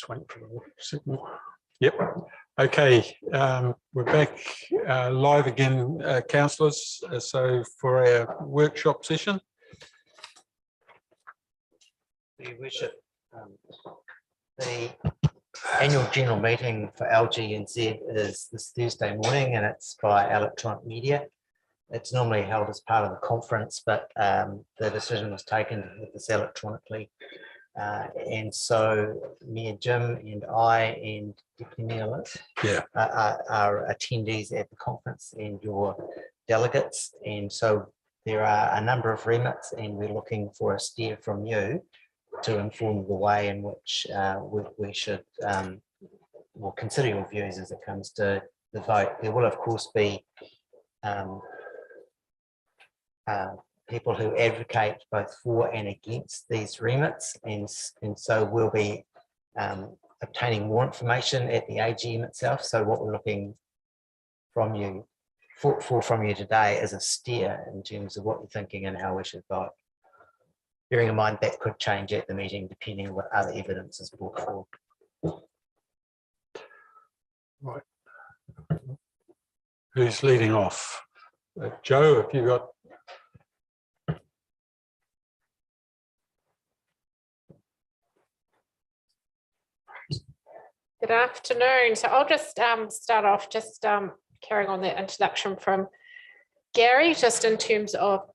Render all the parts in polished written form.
Just waiting for the signal. Yep. Okay, we're back live again, councillors. So for our workshop session. Your Worship, the annual general meeting for LGNZ is this Thursday morning, and it's by electronic media. It's normally held as part of the conference, but the decision was taken to have this electronically. And so Mayor Jim and I and Deputy Mayor Liz are attendees at the conference and your delegates. And so there are a number of remits, and we're looking for a steer from you to inform the way in which we should well, consider your views as it comes to the vote. There will, of course, be people who advocate both for and against these remits, and so we'll be obtaining more information at the AGM itself. So what we're looking from you from you today is a steer in terms of what you're thinking and how we should vote. Bearing in mind that could change at the meeting depending on what other evidence is brought forward. Right. Who's leading off? Joe, have you got? Good afternoon. So I'll just start off carrying on the introduction from Gary, just in terms of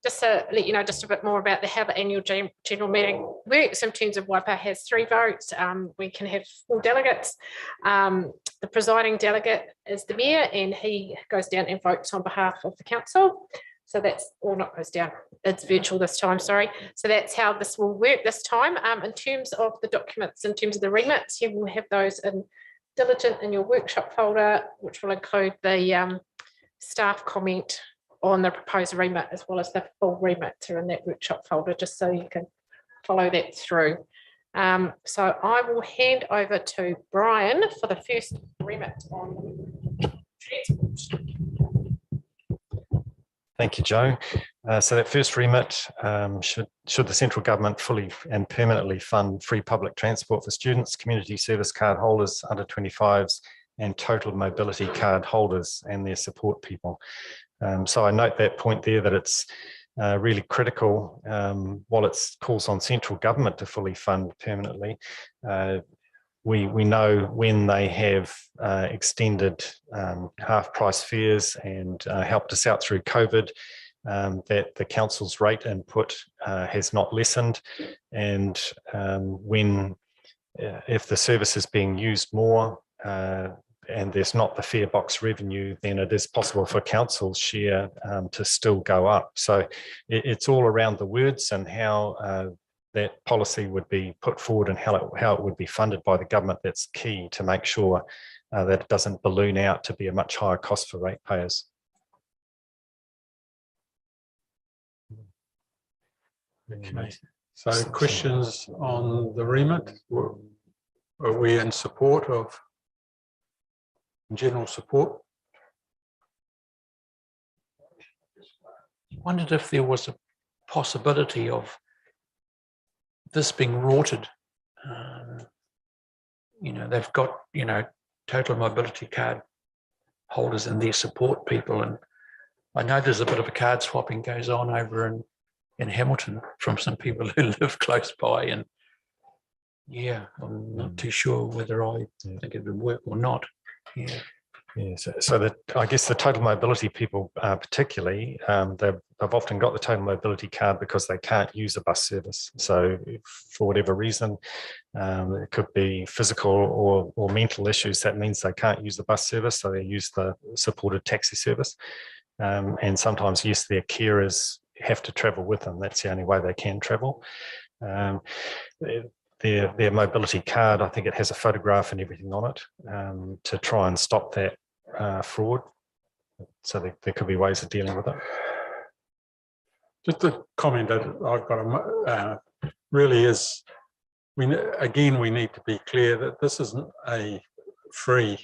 just to let you know just a bit more about how the annual general meeting works in terms of Waipa has 3 votes. We can have 4 delegates. The presiding delegate is the mayor, and he goes down and votes on behalf of the council. So that's, or not goes down, it's virtual this time, sorry. So that's how this will work this time. In terms of the documents, in terms of the remits, you will have those in diligent in your workshop folder, which will include the staff comment on the proposed remit, as well as the full remits are in that workshop folder, just so you can follow that through. So I will hand over to Brian for the first remit on transport. Thank you, Joe. So that first remit, should the central government fully and permanently fund free public transport for students, community service card holders, under 25s, and total mobility card holders and their support people. So I note that point there, that it's really critical. While it calls on central government to fully fund permanently, we know when they have extended half-price fares and helped us out through COVID, that the council's rate input has not lessened, and if the service is being used more and there's not the fare box revenue, then it is possible for council's share to still go up. So it's all around the words and how that policy would be put forward and how it would be funded by the government. That's key to make sure that it doesn't balloon out to be a much higher cost for ratepayers. Okay. So questions on the remit? Are we in support of general support? Wondered if there was a possibility of this being rorted. You know, they've got, you know, total mobility card holders and their support people, and I know there's a bit of a card swapping goes on over in Hamilton from some people who live close by, and yeah, I'm not too sure whether I think it would work or not. Yeah, so that, I guess the total mobility people particularly, they've often got the total mobility card because they can't use a bus service. So for whatever reason, it could be physical or mental issues. That means they can't use the bus service, so they use the supported taxi service. And sometimes, yes, their carers have to travel with them. That's the only way they can travel. Their mobility card, I think it has a photograph and everything on it to try and stop that fraud. So there could be ways of dealing with it. Just a comment that I've got really is, we need to be clear that this isn't a free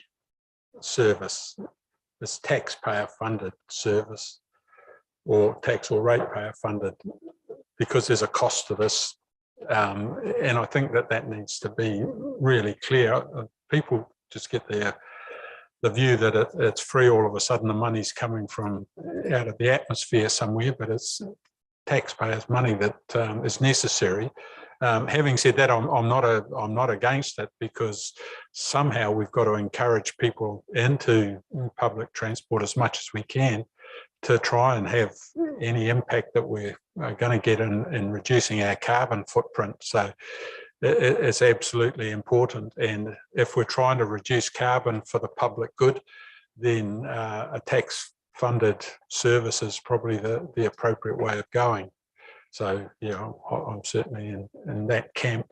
service. It's taxpayer funded service, or tax or ratepayer funded, because there's a cost to this And I think that needs to be really clear. People just get the view that it's free all of a sudden, the money's coming from out of the atmosphere somewhere, but it's taxpayers' money that is necessary. Having said that, I'm not against it, because somehow we've got to encourage people into public transport as much as we can to try and have any impact that we're going to get in reducing our carbon footprint. So it's absolutely important. And if we're trying to reduce carbon for the public good, then a tax-funded service is probably the appropriate way of going. So, yeah, I'm certainly in that camp.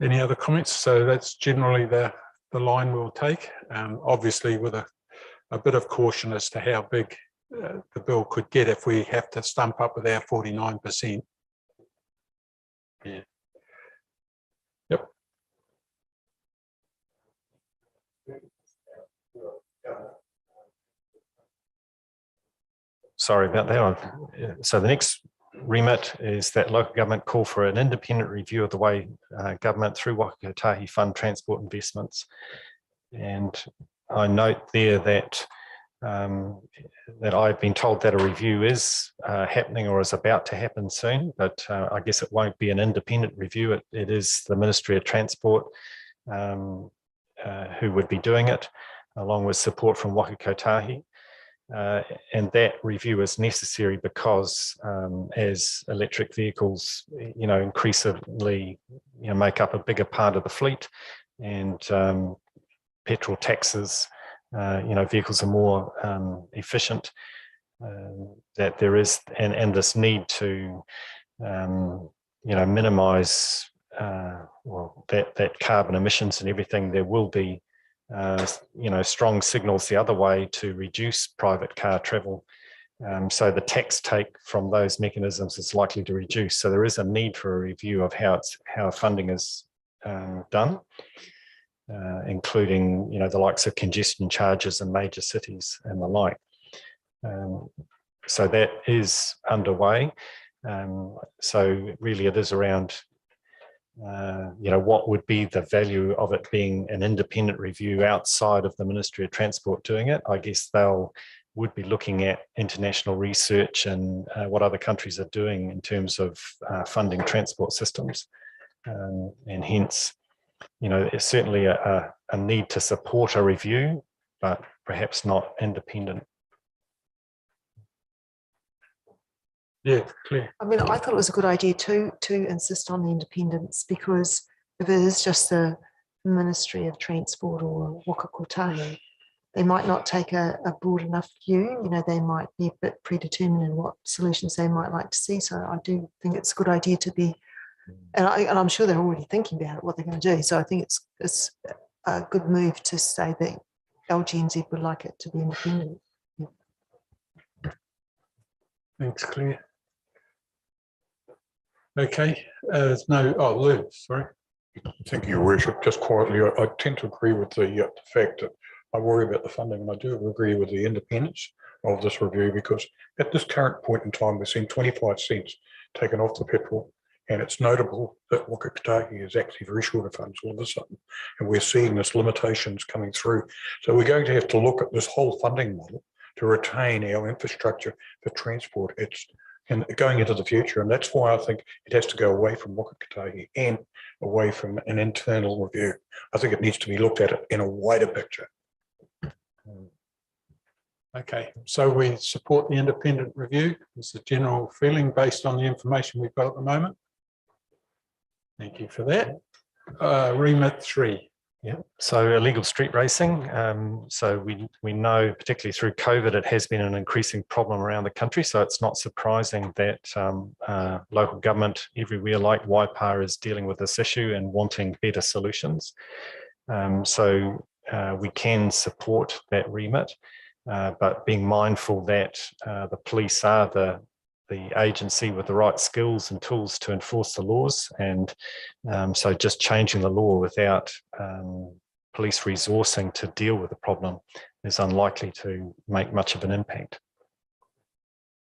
Any other comments? So that's generally the line we'll take, obviously with a bit of caution as to how big the bill could get if we have to stump up with our 49%. Yeah. Yep. Sorry about that. So the next remit is that local government call for an independent review of the way government through Waka Kotahi fund transport investments. And I note there that that I've been told that a review is happening or is about to happen soon, but I guess it won't be an independent review. It is the Ministry of Transport who would be doing it, along with support from Waka Kotahi. And that review is necessary because as electric vehicles, increasingly, make up a bigger part of the fleet, and petrol taxes, vehicles are more efficient, that there is, and this need to, minimize, that carbon emissions and everything. There will be strong signals the other way to reduce private car travel. So the tax take from those mechanisms is likely to reduce. So there is a need for a review of how funding is done, including the likes of congestion charges in major cities and the like. So that is underway. So really it is around what would be the value of it being an independent review outside of the Ministry of Transport doing it. I guess would be looking at international research and what other countries are doing in terms of funding transport systems, and hence, there's certainly a need to support a review, but perhaps not independent. Yeah, clear. I mean, I thought it was a good idea to insist on the independence, because if it is just the Ministry of Transport or Waka Kotahi, they might not take a broad enough view. They might be a bit predetermined in what solutions they might like to see. So I do think it's a good idea to be, and I'm sure they're already thinking about it, what they're going to do. So I think it's a good move to say that LGNZ would like it to be independent. Yeah. Thanks, Claire. Okay, there's Lou, sorry. Thank you, Your Worship. Just quietly, I tend to agree with the fact that I worry about the funding, and I do agree with the independence of this review, because at this current point in time, we're seeing 25 cents taken off the petrol, and it's notable that Waka Kotahi is actually very short of funds all of a sudden, and we're seeing this limitations coming through. So we're going to have to look at this whole funding model to retain our infrastructure for transport. It's going into the future, and that's why I think it has to go away from Waka Kotahi and away from an internal review. I think it needs to be looked at it in a wider picture. Okay, so we support the independent review. It's the general feeling based on the information we've got at the moment. Thank you for that. Remit 3. Yeah, so illegal street racing. So we know, particularly through COVID, it has been an increasing problem around the country. So it's not surprising that local government everywhere like Waipa is dealing with this issue and wanting better solutions. So we can support that remit, but being mindful that the police are the agency with the right skills and tools to enforce the laws, and so just changing the law without police resourcing to deal with the problem is unlikely to make much of an impact.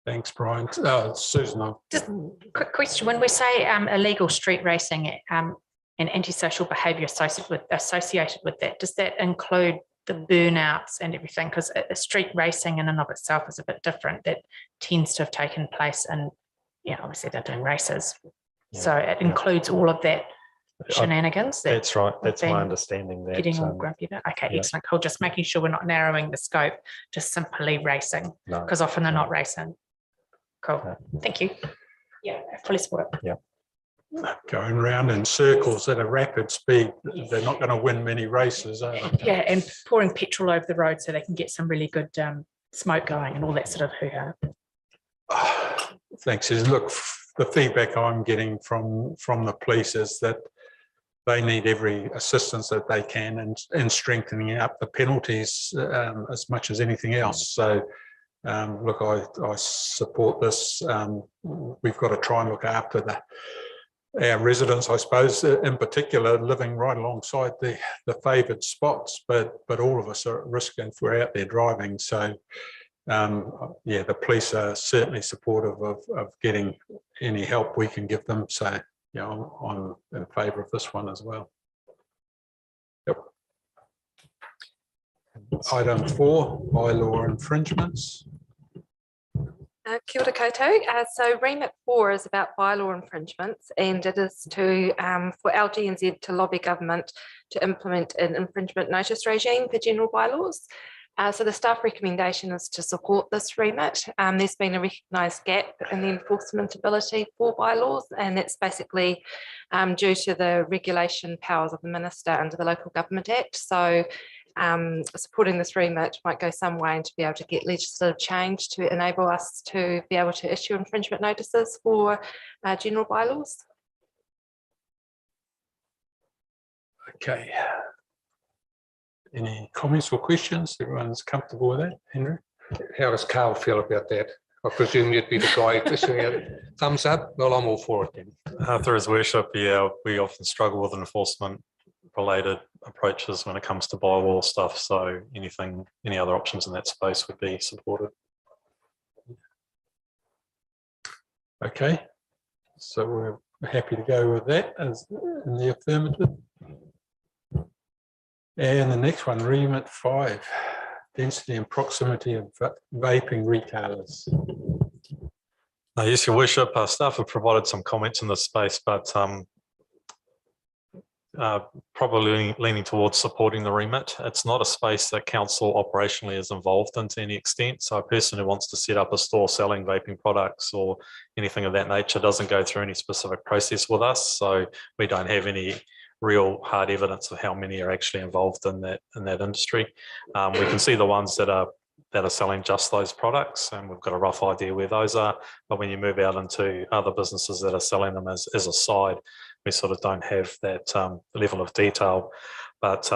Thanks, Brian. Susan, Just quick question. When we say illegal street racing and antisocial behaviour associated with that, does that include the burnouts and everything? Because street racing in and of itself is a bit different. That tends to have taken place in, obviously they're doing races. So it includes all of that shenanigans. That's right. That's my understanding. That getting all grumpy about. Okay, excellent. Cool. Just making sure we're not narrowing the scope to simply racing, because often they're not racing. Cool. Thank you. Yeah, fully support it. Yeah. going round in circles at a rapid speed, they're not going to win many races, are they? Yeah, and pouring petrol over the road so they can get some really good smoke going and all that sort of hoo-ha. Thanks. Look, the feedback I'm getting from the police is that they need every assistance that they can in strengthening up the penalties as much as anything else. So, look, I support this. We've got to try and look after our residents, I suppose, in particular, living right alongside the favoured spots, but all of us are at risk if we're out there driving. So, yeah, the police are certainly supportive of getting any help we can give them. So, you know, I'm in favour of this one as well. Yep. Item 4, bylaw infringements. Kia ora koutou. So Remit 4 is about bylaw infringements, and it is to for LGNZ to lobby government to implement an infringement notice regime for general bylaws. So the staff recommendation is to support this remit. There's been a recognised gap in the enforcement ability for bylaws, and that's basically due to the regulation powers of the Minister under the Local Government Act. So supporting this remit might go some way to be able to get legislative change to enable us to be able to issue infringement notices for general bylaws. Okay. Any comments or questions? Everyone's comfortable with that, Henry? How does Carl feel about that? I presume you'd be the guy issuing a thumbs up. Well, I'm all for it then. After his worship, yeah, we often struggle with enforcement related approaches when it comes to bylaw stuff. So any other options in that space would be supported. Okay, so we're happy to go with that as in the affirmative. And the next one, Remit 5, density and proximity of vaping retailers. Yes, Your Worship, staff have provided some comments in this space, but probably leaning towards supporting the remit. It's not a space that council operationally is involved in to any extent. So a person who wants to set up a store selling vaping products or anything of that nature doesn't go through any specific process with us. So we don't have any real hard evidence of how many are actually involved in that industry. We can see the ones that are selling just those products, and we've got a rough idea where those are. But when you move out into other businesses that are selling them as a side, we sort of don't have that level of detail. But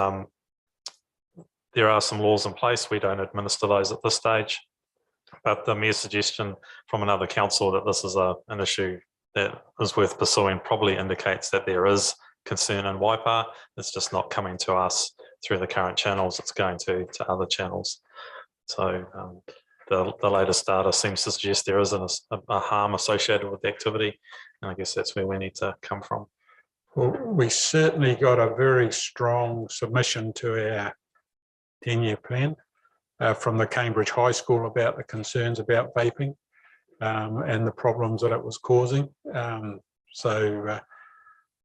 there are some laws in place. We don't administer those at this stage. But the mere suggestion from another council that this is an issue that is worth pursuing probably indicates that there is concern in Waipa. It's just not coming to us through the current channels. It's going to other channels. So the latest data seems to suggest there isn't a harm associated with the activity. And I guess that's where we need to come from. Well, we certainly got a very strong submission to our 10-year plan from the Cambridge High School about the concerns about vaping and the problems that it was causing.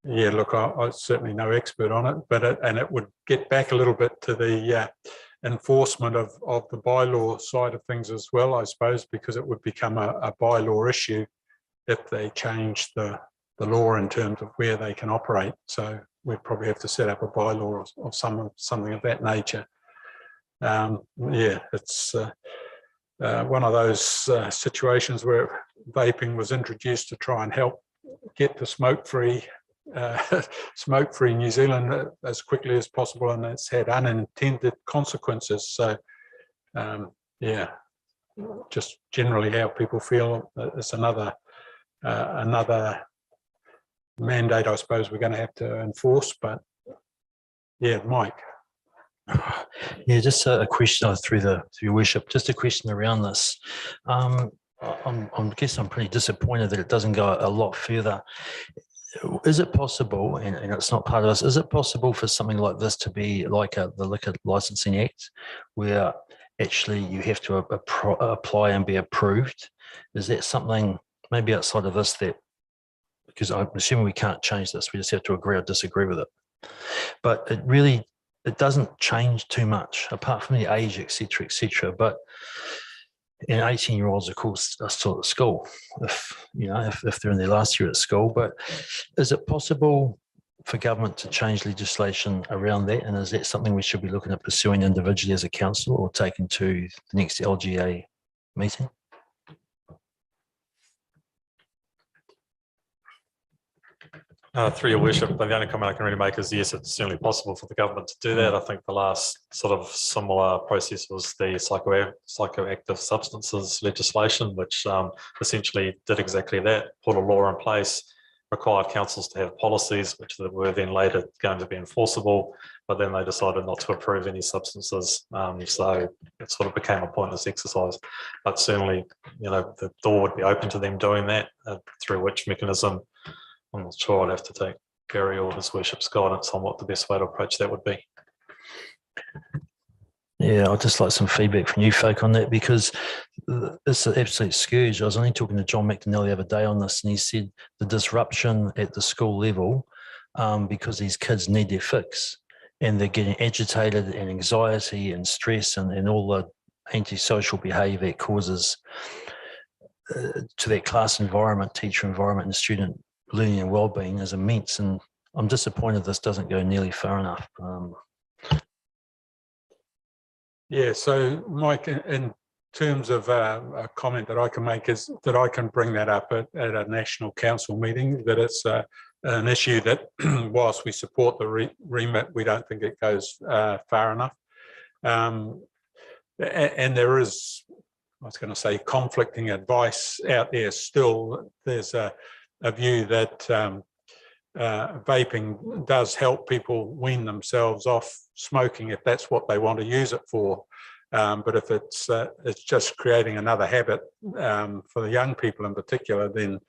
Yeah, look, I'm certainly no expert on it, but it would get back a little bit to the enforcement of the bylaw side of things as well, I suppose, because it would become a bylaw issue if they change the law in terms of where they can operate. So we'd probably have to set up a bylaw of something of that nature. Yeah, it's one of those situations where vaping was introduced to try and help get the smoke-free New Zealand as quickly as possible, and it's had unintended consequences. So yeah, just generally how people feel is another mandate I suppose we're going to have to enforce. But yeah, Mike. Yeah, just a question through your worship, just a question around this. I guess I'm pretty disappointed that it doesn't go a lot further. Is it possible, and it's not part of this, is it possible for something like this to be like the Liquor Licensing Act, where actually you have to apply and be approved? Is that something maybe outside of this that, because I'm assuming we can't change this, we just have to agree or disagree with it. But it doesn't change too much apart from the age, etc., etc. But and 18-year-olds, of course, are still at school, if they're in their last year at school. But is it possible for government to change legislation around that? And is that something we should be looking at pursuing individually as a council or taking to the next LGA meeting? Through your worship, but the only comment I can really make is yes, it's certainly possible for the government to do that. I think the last sort of similar process was the psychoactive substances legislation, which essentially did exactly that, put a law in place, required councils to have policies, which were then later going to be enforceable, but then they decided not to approve any substances. So it sort of became a pointless exercise. But certainly, the door would be open to them doing that, through which mechanism I'm not sure. I'd have to take Gary or his worship's guidance on what the best way to approach that would be. Yeah, I'd just like some feedback from you folk on that, because it's an absolute scourge. I was only talking to John McDonnell the other day on this, and he said the disruption at the school level, because these kids need their fix and they're getting agitated and anxiety and stress and all the antisocial behaviour it causes to that class environment, teacher environment and student learning and well-being is immense, and I'm disappointed this doesn't go nearly far enough. Yeah, so Mike, in terms of a comment that I can make is that I can bring that up at a national council meeting, that it's an issue that whilst we support the remit, we don't think it goes far enough. And there is, I was going to say, conflicting advice out there still. There's a view that vaping does help people wean themselves off smoking if that's what they want to use it for. But if it's just creating another habit for the young people in particular, then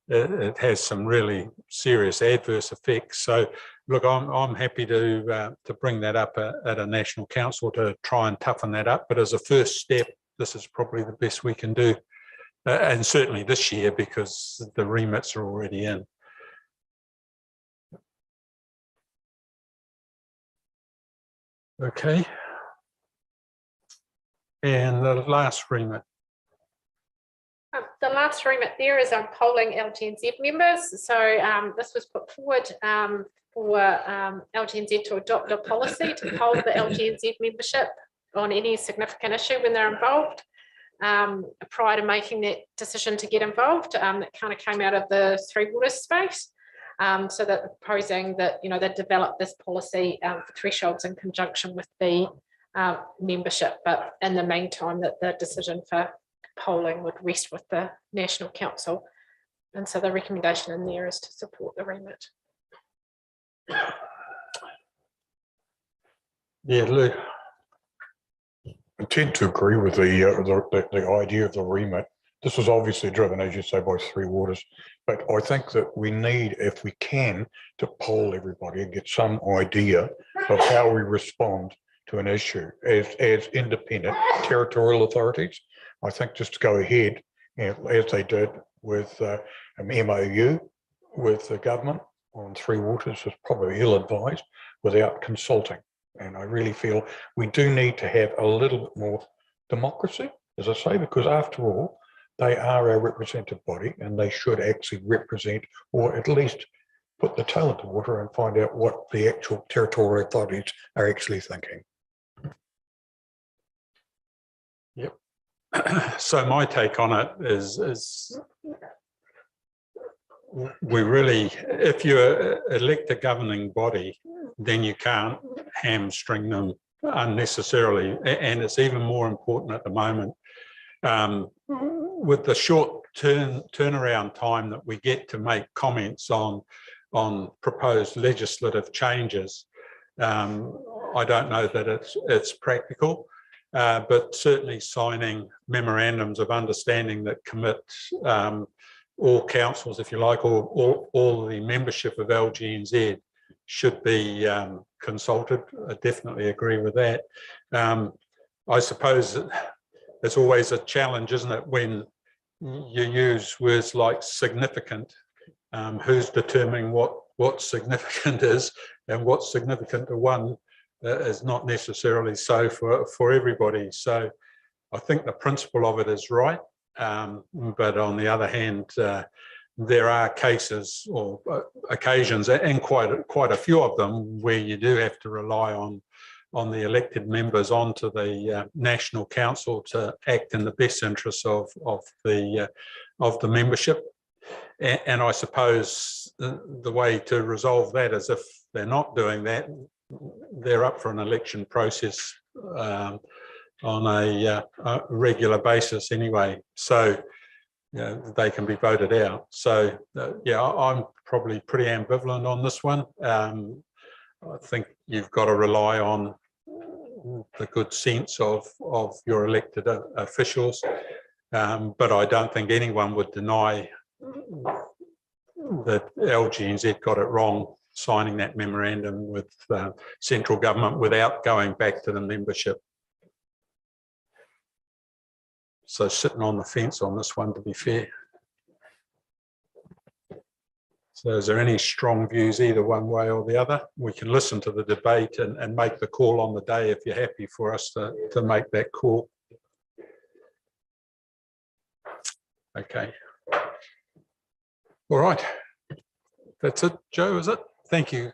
it has some really serious adverse effects. So look, I'm happy to bring that up at a national council to try and toughen that up. But as a first step, this is probably the best we can do. And certainly this year, because the remits are already in. Okay. And the last remit. The last remit there is on polling LGNZ members. So this was put forward for LGNZ to adopt a policy to poll the LGNZ membership on any significant issue when they're involved. Prior to making that decision to get involved, that kind of came out of the Three Waters space. So that proposing that, they develop this policy for thresholds in conjunction with the membership, but in the meantime that the decision for polling would rest with the National Council. And so the recommendation in there is to support the remit. Yeah, Lou. I tend to agree with the idea of the remit. This was obviously driven, as you say, by Three Waters, but I think that we need, if we can, to poll everybody and get some idea of how we respond to an issue as independent territorial authorities. I think just to go ahead, as they did with an MOU with the government on Three Waters, is probably ill-advised without consulting. And I really feel we do need to have a little bit more democracy, as I say, because after all, they are our representative body and they should actually represent, or at least put the toe in the water and find out what the actual territorial authorities are actually thinking. Yep. So my take on it is we really, if you elect a governing body, then you can't hamstring them unnecessarily. And it's even more important at the moment with the short turnaround time that we get to make comments on proposed legislative changes. I don't know that it's practical. but certainly signing memorandums of understanding that commit all councils, if you like, or all the membership of LGNZ should be consulted. I definitely agree with that. I suppose it's always a challenge, isn't it, when you use words like significant. Who's determining what significant is, and what's significant to one is not necessarily so for everybody. So I think the principle of it is right, but on the other hand, there are cases or occasions, and quite a few of them, where you do have to rely on the elected members onto the National Council to act in the best interests of the membership. And I suppose the way to resolve that is, if they're not doing that, they're up for an election process on a regular basis anyway. So they can be voted out. So yeah, I'm probably pretty ambivalent on this one. I think you've got to rely on the good sense of your elected officials, but I don't think anyone would deny that LGNZ got it wrong signing that memorandum with central government without going back to the membership. So sitting on the fence on this one, to be fair. So is there any strong views either one way or the other? We can listen to the debate and make the call on the day if you're happy for us to make that call. Okay. All right. That's it, Joe, is it? Thank you.